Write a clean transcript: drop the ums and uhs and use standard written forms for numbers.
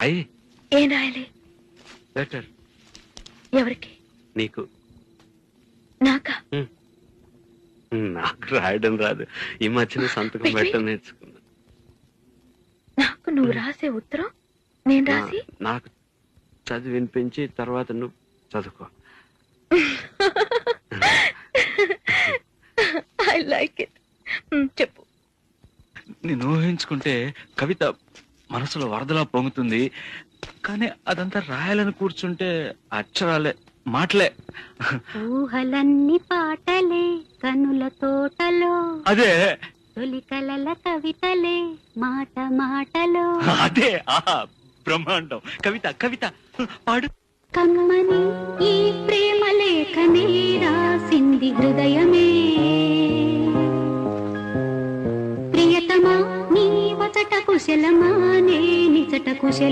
అయ్యి ఏం రాయాలి? లెటర్. ఎవరికి? నీకు. నాకా? నాకు రాయడం రాదు. ఈ మధ్యన సంతకం పెట్టడం నేర్చుకున్నా. నాకు నువ్వు రాసే ఉత్తరం నేను రాసి నాకు చదివి వినిపించి తర్వాత నువ్వు చదువుకో. I like it. చెప్పు. నేను ఊహించుకుంటే కవిత మనసులో వరదలా పొంగుతుంది, కానీ అదంతా రాయాలని కూర్చుంటే అక్షరాలే, మాటలే. ఊహలన్నీ పాటలే కనుల తోటలో, అదే తొలి కలల కవితలే మాట మాటలో. అదే బ్రహ్మాండం. కవిత కవిత పాడు. కమ్మని ఈ ప్రేమ లేఖనే రాసింది హృదయమే, ప్రియతమా నీ వచట కుశలమా నే నిజట కుశల